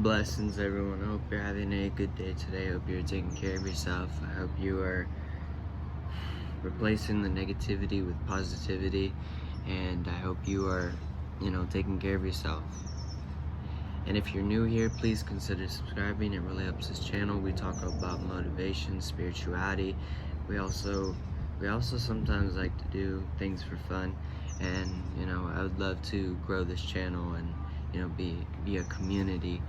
Blessings, everyone. I hope you're having a good day today. I hope you're taking care of yourself. I hope you are replacing the negativity with positivity, and I hope you are, taking care of yourself. And if you're new here, please consider subscribing. It really helps this channel. We talk about motivation, spirituality. We also sometimes like to do things for fun, and I would love to grow this channel and be a community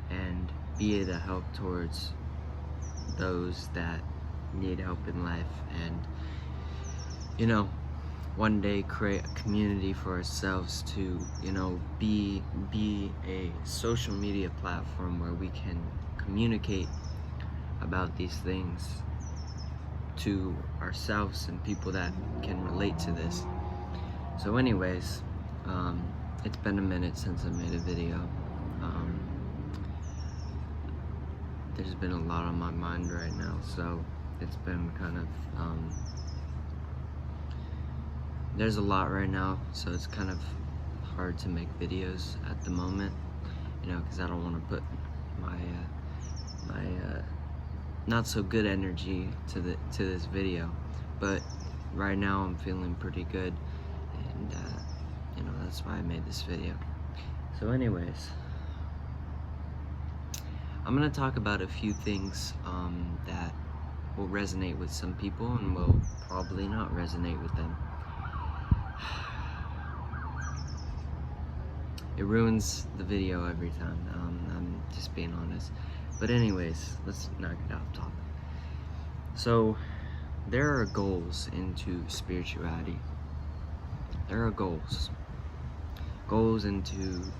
and be able to help towards those that need help in life, and one day create a community for ourselves to be a social media platform where we can communicate about these things to ourselves and people that can relate to this. So anyways, it's been a minute since I made a video. There's been a lot on my mind right now, so it's been kind of there's a lot right now, so it's kind of hard to make videos at the moment, because I don't want to put my not so good energy to this video. But right now I'm feeling pretty good, and that's why I made this video. So anyways, I'm gonna talk about a few things that will resonate with some people and will probably not resonate with them. It ruins the video every time. I'm just being honest. But anyways, let's not get off topic. So there are goals into spirituality. There are goals into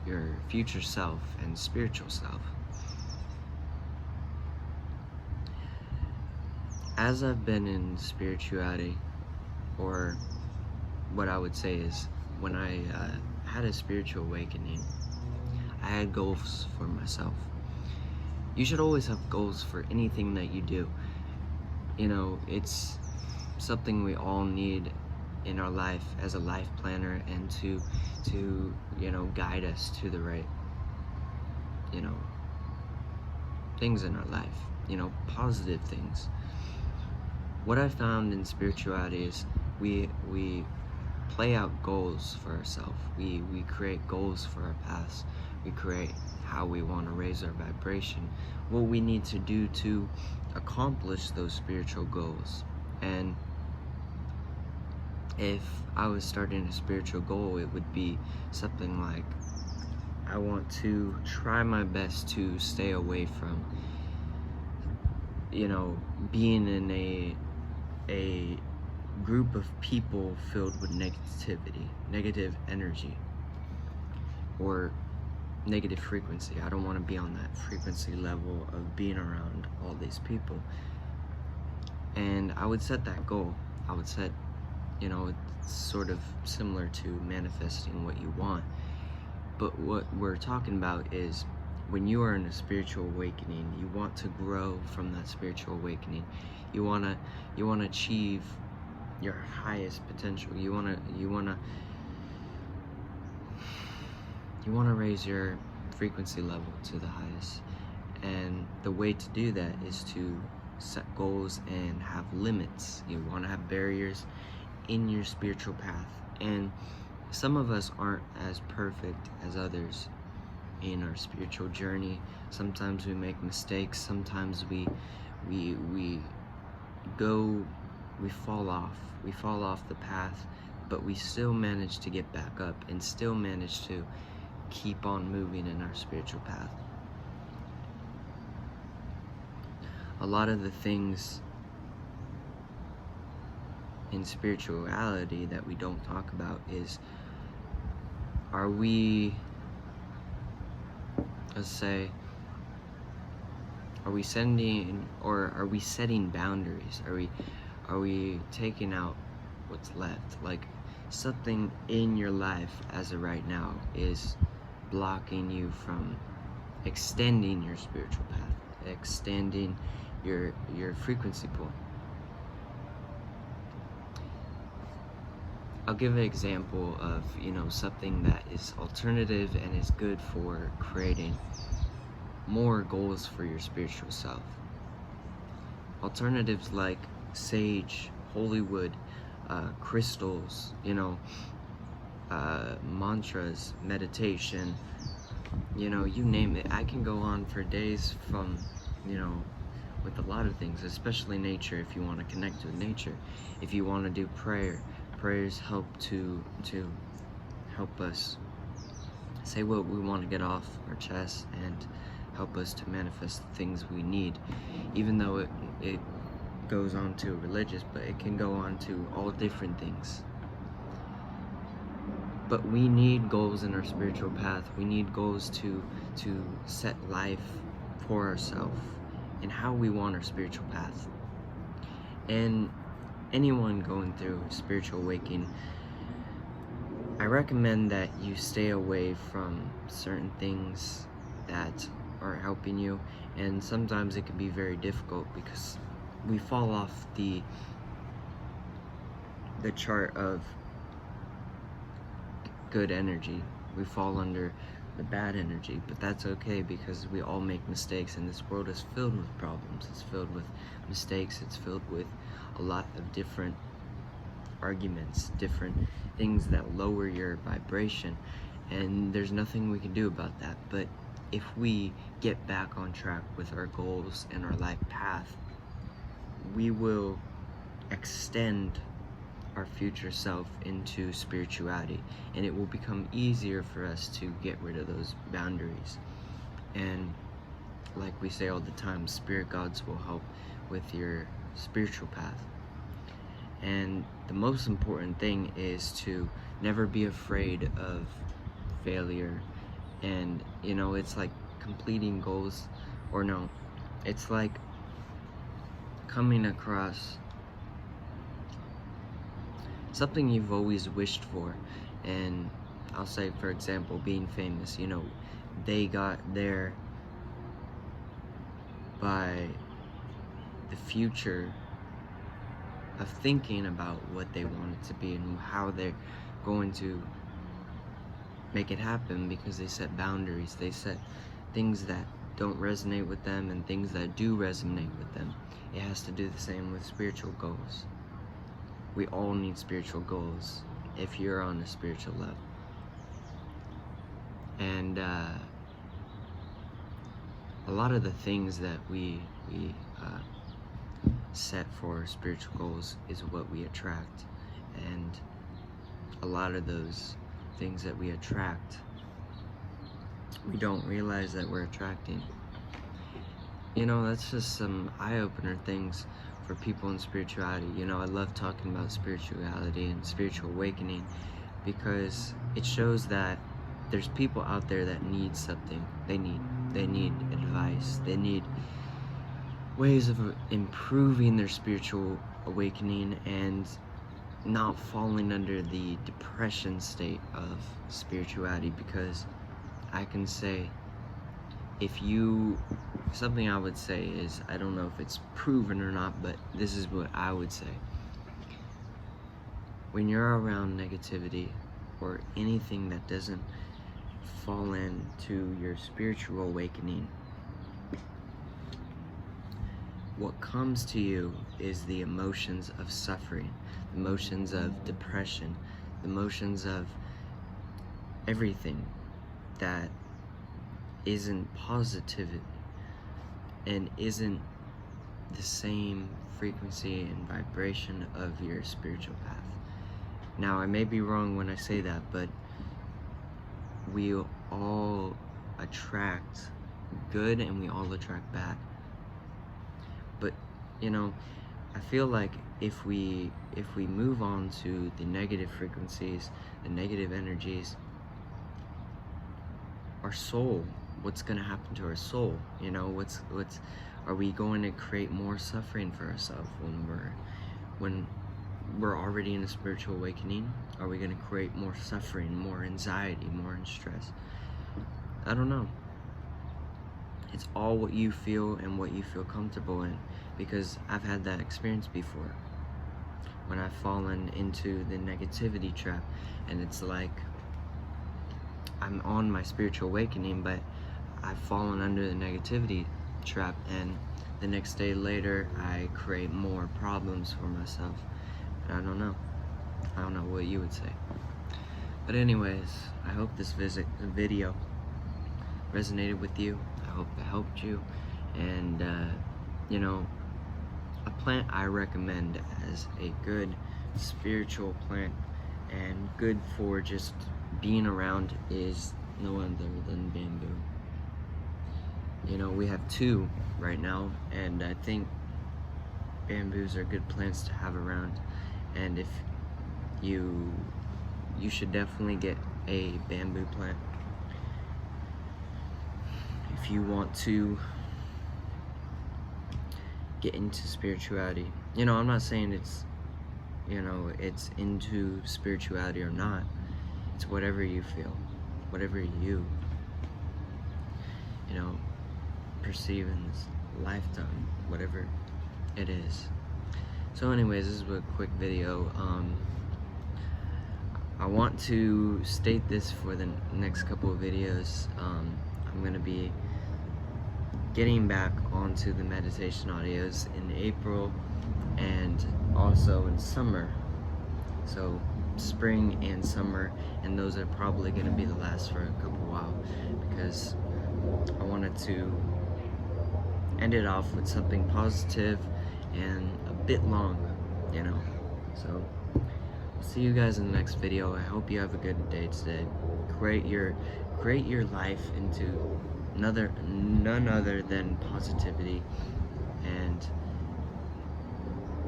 your future self and spiritual self. As I've been in spirituality, or what I would say is when I had a spiritual awakening, I had goals for myself. You should always have goals for anything that you do. It's something we all need in our life as a life planner, and to guide us to the right things in our life, positive things. What I found in spirituality is we play out goals for ourselves. We create goals for our past. We create how we want to raise our vibration, what we need to do to accomplish those spiritual goals. And if I was starting a spiritual goal, it would be something like, I want to try my best to stay away from being in a group of people filled with negativity, negative energy, or negative frequency. I don't want to be on that frequency level of being around all these people. And I would set that goal. I would set, it's sort of similar to manifesting what you want. But what we're talking about is when you are in a spiritual awakening, you want to grow from that spiritual awakening. You want to achieve your highest potential. You want to raise your frequency level to the highest. And the way to do that is to set goals and have limits. You want to have barriers in your spiritual path. And some of us aren't as perfect as others in our spiritual journey. Sometimes we make mistakes. Sometimes we fall off the path, but we still manage to get back up and still manage to keep on moving in our spiritual path. A lot of the things in spirituality that we don't talk about is, are we setting boundaries? Are we taking out what's left? Like, something in your life as of right now is blocking you from extending your spiritual path, extending your frequency pool. I'll give an example of, something that is alternative and is good for creating more goals for your spiritual self. Alternatives like sage, holy wood, crystals, mantras, meditation, you name it. I can go on for days from, with a lot of things, especially nature. If you want to connect with nature, if you want to do prayers help to help us say what we want to get off our chest and help us to manifest the things we need. Even though it goes on to religious, but it can go on to all different things. But we need goals in our spiritual path. We need goals to set life for ourselves and how we want our spiritual path. And anyone going through spiritual awakening, I recommend that you stay away from certain things that are helping you, and sometimes it can be very difficult because we fall off the chart of good energy. We fall under the bad energy, but that's okay because we all make mistakes, and this world is filled with problems. It's filled with mistakes. It's filled with a lot of different arguments, different things that lower your vibration, and there's nothing we can do about that. But if we get back on track with our goals and our life path, we will extend our future self into spirituality, and it will become easier for us to get rid of those boundaries. And like we say all the time, spirit guides will help with your spiritual path. And the most important thing is to never be afraid of failure. And it's like completing goals, or no, it's like coming across something you've always wished for. And I'll say, for example, being famous. They got there by the future of thinking about what they wanted to be and how they're going to make it happen, because they set boundaries. They set things that don't resonate with them and things that do resonate with them. It has to do the same with spiritual goals. We all need spiritual goals if you're on a spiritual level. And a lot of the things that we set for spiritual goals is what we attract. And a lot of those things that we attract, we don't realize that we're attracting. That's just some eye-opener things for people in spirituality. I love talking about spirituality and spiritual awakening because it shows that there's people out there that need something. They need advice. They need ways of improving their spiritual awakening and not falling under the depression state of spirituality. Because I can say, something I would say is, I don't know if it's proven or not, but this is what I would say. When you're around negativity or anything that doesn't fall into your spiritual awakening, what comes to you is the emotions of suffering, the emotions of depression, the emotions of everything that isn't positive and isn't the same frequency and vibration of your spiritual path. Now, I may be wrong when I say that, but we all attract good and we all attract bad. But I feel like if we move on to the negative frequencies, the negative energies, our soul, what's going to happen to our soul? What's are we going to create more suffering for ourselves when we're already in a spiritual awakening? Are we going to create more suffering, more anxiety, more stress? I don't know. It's all what you feel and what you feel comfortable in, because I've had that experience before. when I've fallen into the negativity trap, and it's like I'm on my spiritual awakening, but I've fallen under the negativity trap, and the next day later I create more problems for myself. And I don't know what you would say. But anyways, I hope this video resonated with you. I hope it helped you. And you know, a plant I recommend as a good spiritual plant and good for just being around is no other than bamboo. You know, we have two right now, and I think bamboos are good plants to have around. And if you should definitely get a bamboo plant if you want to get into spirituality. You know, I'm not saying it's, you know, it's into spirituality or not. It's whatever you feel, whatever you know, perceive in this lifetime, whatever it is. So anyways, this is a quick video. I want to state this for the next couple of videos. I'm gonna be getting back onto the meditation audios in April and also in summer. So spring and summer, and those are probably gonna be the last for a couple while, because I wanted to end it off with something positive and a bit long, you know. So see you guys in the next video. I hope you have a good day today. Create your life into none other than positivity. And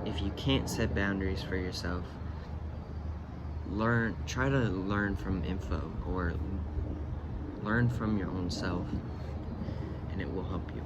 if you can't set boundaries for yourself, try to learn from info, or learn from your own self, and it will help you.